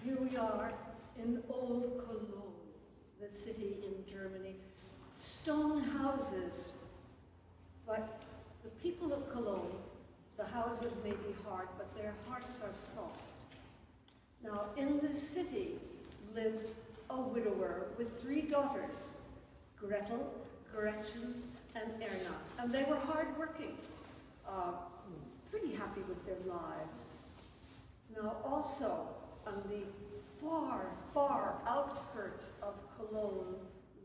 Here we are in Old Cologne, the city in Germany. Stone houses, but the people of Cologne, the houses may be hard, but their hearts are soft. Now, in this city lived a widower with 3 daughters, Gretel, Gretchen, and Erna. And they were hardworking, pretty happy with their lives. Now, also, on the far, far outskirts of Cologne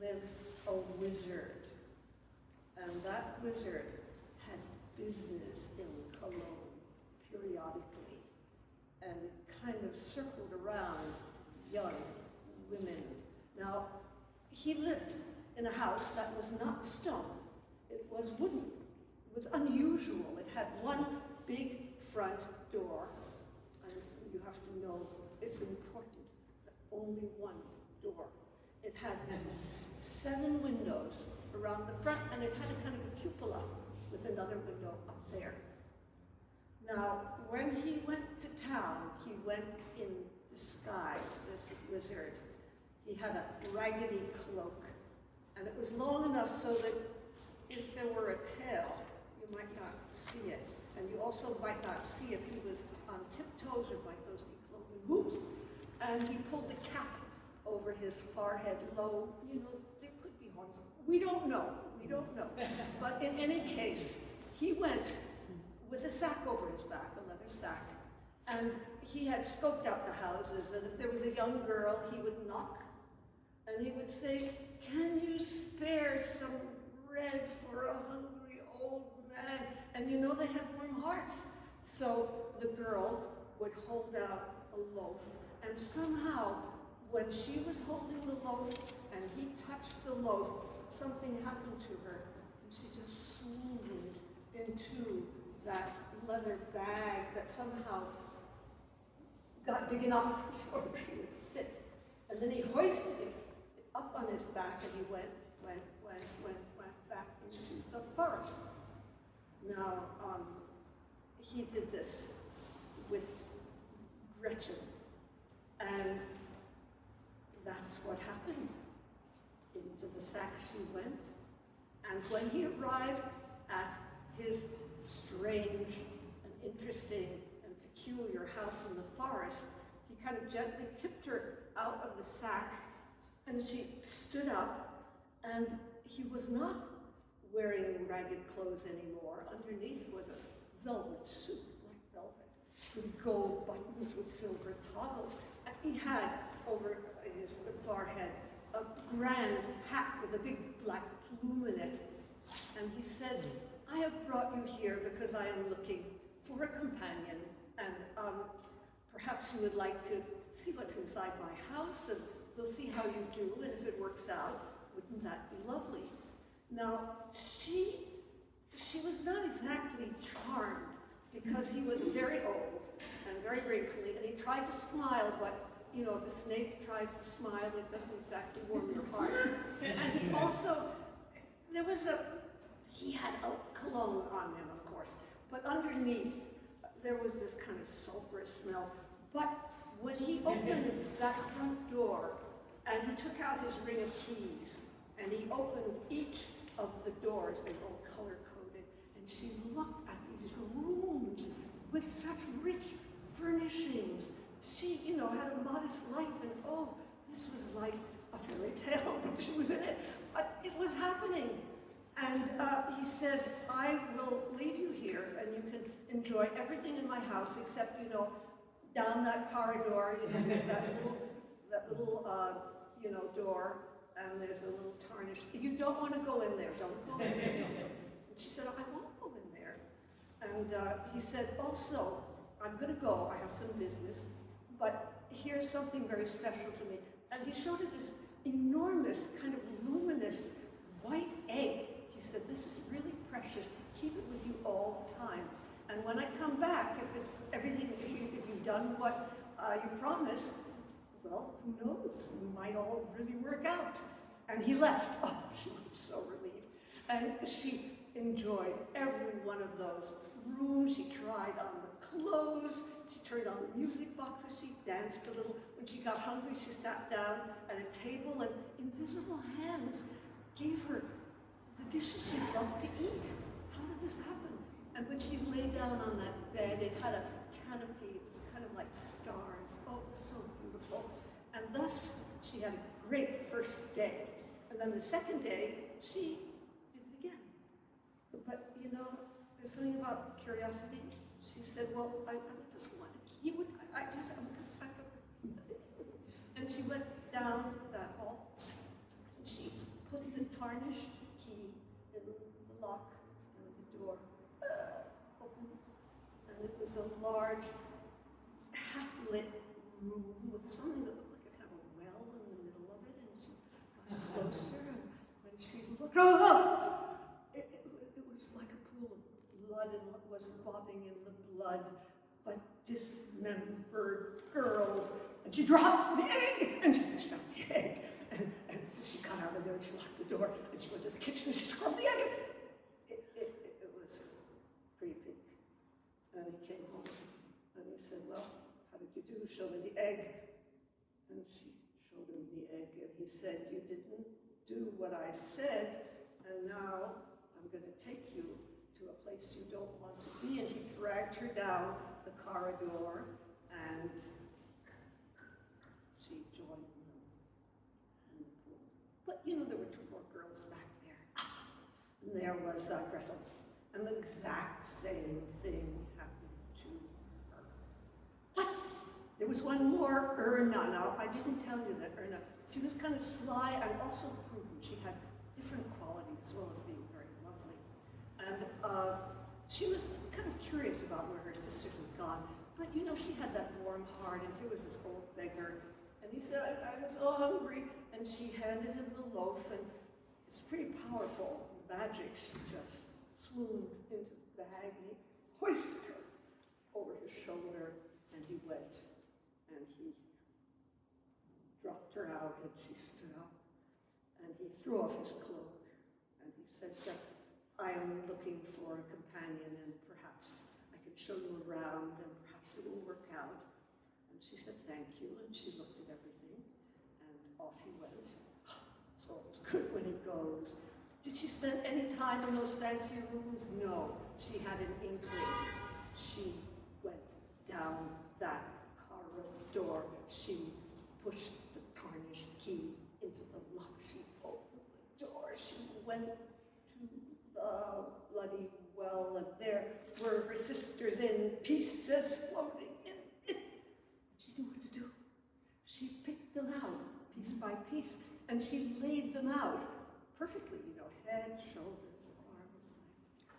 lived a wizard. And that wizard had business in Cologne periodically. And it kind of circled around young women. Now, he lived in a house that was not stone. It was wooden. It was unusual. It had one big front door. And you have to know, it's important that only one door. It had 7 windows around the front, and it had a kind of a cupola with another window up there. Now, when he went to town, he went in disguise, this wizard. He had a raggedy cloak, and it was long enough so that if there were a tail, you might not see it. And you also might not see if he was on tiptoes or might those be cloven hoops. And he pulled the cap over his forehead low. You know, there could be horns. We don't know. But in any case, he went with a sack over his back, a leather sack. And he had scoped out the houses, and if there was a young girl, he would knock. And he would say, "Can you spare some bread for a hungry old man?" And you know they had warm hearts. So the girl would hold out a loaf, and somehow, when she was holding the loaf and he touched the loaf, something happened to her, and she just swooned into that leather bag that somehow got big enough so she would fit. And then he hoisted it up on his back, and he went back into the forest. Now, he did this with Gretchen, and that's what happened. Into the sack she went, and when he arrived at his strange and interesting and peculiar house in the forest, he kind of gently tipped her out of the sack, and she stood up, and he was not wearing ragged clothes anymore. Underneath was a velvet suit, like velvet, with gold buttons, with silver toggles. And he had over his forehead a grand hat with a big black plume in it. And he said, "I have brought you here because I am looking for a companion, and perhaps you would like to see what's inside my house, and we'll see how you do, and if it works out, wouldn't that be lovely?" Now, she was not exactly charmed, because he was very old and very wrinkly, and he tried to smile, but you know, if a snake tries to smile, it doesn't exactly warm your heart. And he also, he had a cologne on him, of course, but underneath, there was this kind of sulfurous smell. But when he opened that front door, and he took out his ring of keys, and he opened each of the doors, they were all color-coded, and she looked at these rooms with such rich furnishings. She, you know, had a modest life, and oh, this was like a fairy tale when she was in it. But it was happening. And he said, "I will leave you here, and you can enjoy everything in my house, except, you know, down that corridor, you know, there's that little door, and there's a little tarnish. You don't want to go in there. Don't go in there. And she said, "I won't go in there." And he said, "Also, I'm going to go. I have some business, but here's something very special to me." And he showed her this enormous, kind of luminous white egg. He said, "This is really precious. Keep it with you all the time. And when I come back, if you've done what you promised, well, who knows? It might all really work out." And he left. Oh, she was so relieved. And she enjoyed every one of those rooms. She tried on the clothes. She turned on the music boxes. She danced a little. When she got hungry, she sat down at a table, and invisible hands gave her the dishes she loved to eat. How did this happen? And when she lay down on that bed, it had a canopy. It was kind of like stars. Oh, it was so beautiful. And thus, she had a great first day. And then the second day, she did it again. But, you know, there's something about curiosity. She said, well, I just want it. He would, and she went down that hall, and she put the tarnished key in the lock, and the door opened, and it was a large, half-lit room with something that looked like a kind of a well in the middle of it, and she got closer, and when she looked, it was like a pool of blood, and what was bobbing in the blood, but dismembered girls. And she dropped the egg, and she fished out the egg, and she got out of there, and she locked the door, and she went to the kitchen, and she scrubbed the egg. It was pretty pink. And he came home, and he said, well, how did you do? Show me the egg. And she showed him the egg, and he said, you didn't do what I said, and now I'm going to take you to a place you don't want to be. And he dragged her down the corridor, and she joined them in the pool. But you know, there were two more girls back there. And there was Gretel. And the exact same thing happened to her. But there was one more, Erna. Now, I didn't tell you that Erna, she was kind of sly and also prudent. She had different qualities as well as being very lovely. And she was kind of curious about where her sisters had gone. But you know, she had that warm heart, and here was this old beggar. And he said, I'm so hungry. And she handed him the loaf, and it's pretty powerful magic. She just swooned into the bag, and he hoisted her over his shoulder, and he went, and he dropped her out, and she stood up, and he threw off his cloak, and he said, I am looking for a companion, and perhaps I can show you around, and perhaps it will work out. And she said, thank you, and she looked at everything, and off he went. So it's good when he goes. Did she spend any time in those fancy rooms? No, she had an inkling. She went down that corridor. She pushed the tarnished key into the lock. She opened the door. She went to the bloody well, and there were her sisters in pieces floating in it. She knew what to do. She picked them out piece by piece, and she laid them out perfectly, you know, head, shoulders, arms, legs.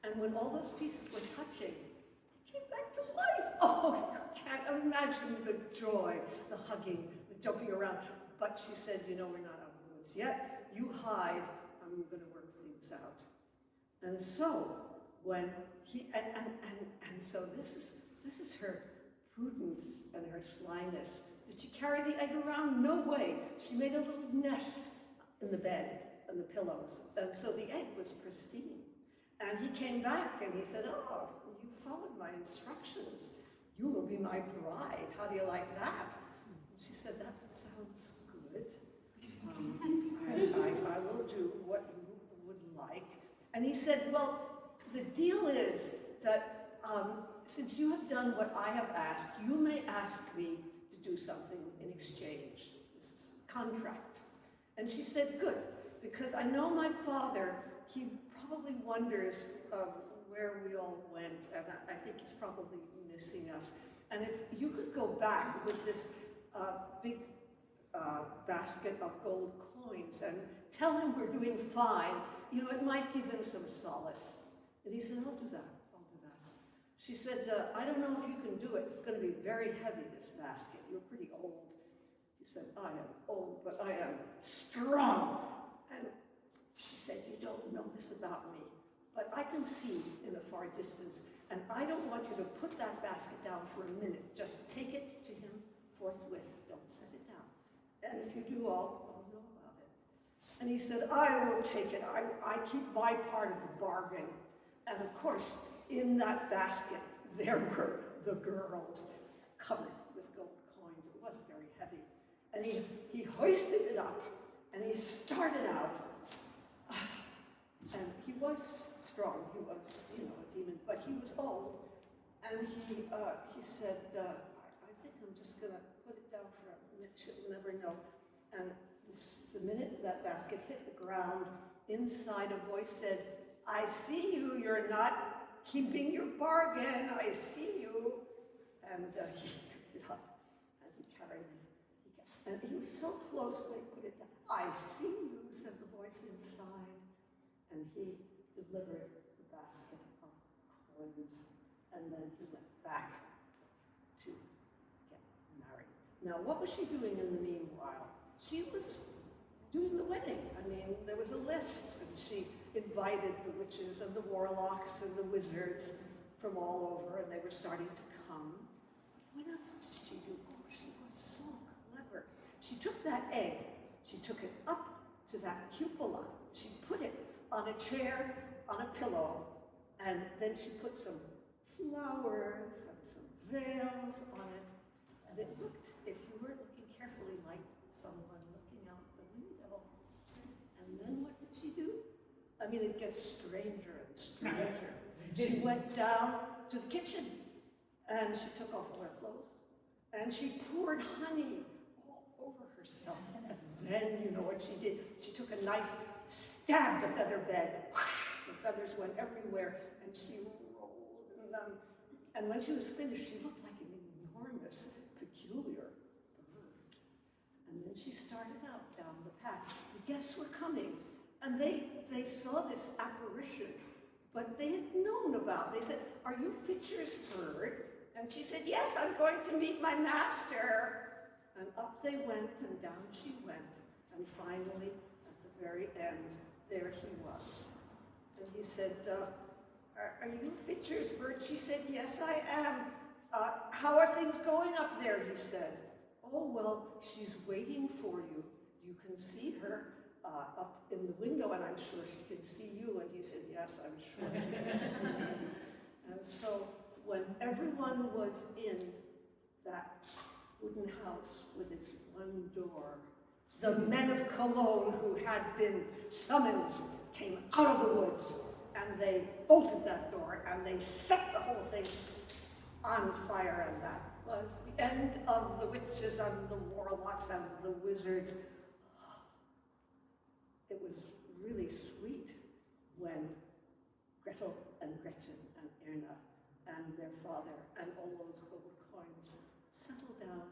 And when all those pieces were touching, they came back to life. Oh, you can't imagine the joy, the hugging, the jumping around. But she said, you know, we're not out of the woods yet. You hide, I'm going to work things out. And so, when he, and so this is her prudence and her slyness. Did she carry the egg around? No way. She made a little nest in the bed and the pillows. And so the egg was pristine. And he came back and he said, oh, you followed my instructions. You will be my bride. How do you like that? And she said, that sounds good. I will do what you would like. And he said, well, the deal is that since you have done what I have asked, you may ask me to do something in exchange. This is a contract. And she said, good, because I know my father, he probably wonders where we all went, and I think he's probably missing us. And if you could go back with this big basket of gold coins and tell him we're doing fine, you know, it might give him some solace. And he said, I'll do that. She said, I don't know if you can do it. It's going to be very heavy, this basket. You're pretty old. He said, I am old, but I am strong. And she said, you don't know this about me, but I can see in a far distance, and I don't want you to put that basket down for a minute. Just take it to him forthwith. Don't set it down. And if you do, I'll know about it. And he said, I will take it. I keep my part of the bargain. And of course, in that basket, there were the girls covered with gold coins. It wasn't very heavy. And he hoisted it up, and he started out. And he was strong, he was, a demon, but he was old. And he said, I think I'm just going to put it down for a minute, she'll never know. And the minute that basket hit the ground, inside a voice said, I see you, you're not keeping your bargain, I see you. And he picked it up, and he carried it. And he was so close when he put it down. I see you, said the voice inside. And he delivered the basket of coins. And then he went back to get married. Now, what was she doing in the meanwhile? She was doing the wedding. I mean, there was a list, and she invited the witches and the warlocks and the wizards from all over, and they were starting to come. What else did she do? Oh, she was so clever. She took that egg, she took it up to that cupola, she put it on a chair, on a pillow, and then she put some flowers and some veils on it, and it looked, if you were looking carefully, like someone looking out the window. And then what did she do? I mean, it gets stranger and stranger. She went down to the kitchen, and she took off all her clothes, and she poured honey all over herself. And then, you know what she did? She took a knife, stabbed a feather bed. The feathers went everywhere, and she rolled in them. And when she was finished, she looked like an enormous, peculiar bird. And then she started out down the path. The guests were coming, and they saw this apparition, but they had known about. They said, "Are you Fitcher's bird?" And she said, "Yes, I'm going to meet my master." And up they went, and down she went. And finally, at the very end, there he was. And he said, are you Fitcher's bird? She said, "Yes, I am. How are things going up there?" He said. "Oh, well, she's waiting for you. You can see her up in the window, and I'm sure she can see you." And he said, "Yes, I'm sure she can see me." And so when everyone was in that wooden house with its one door, the men of Cologne who had been summoned came out of the woods, and they bolted that door, and they set the whole thing on fire, and that was the end of the witches and the warlocks and the wizards. It was really sweet when Gretel and Gretchen and Erna and their father and all those gold coins settled down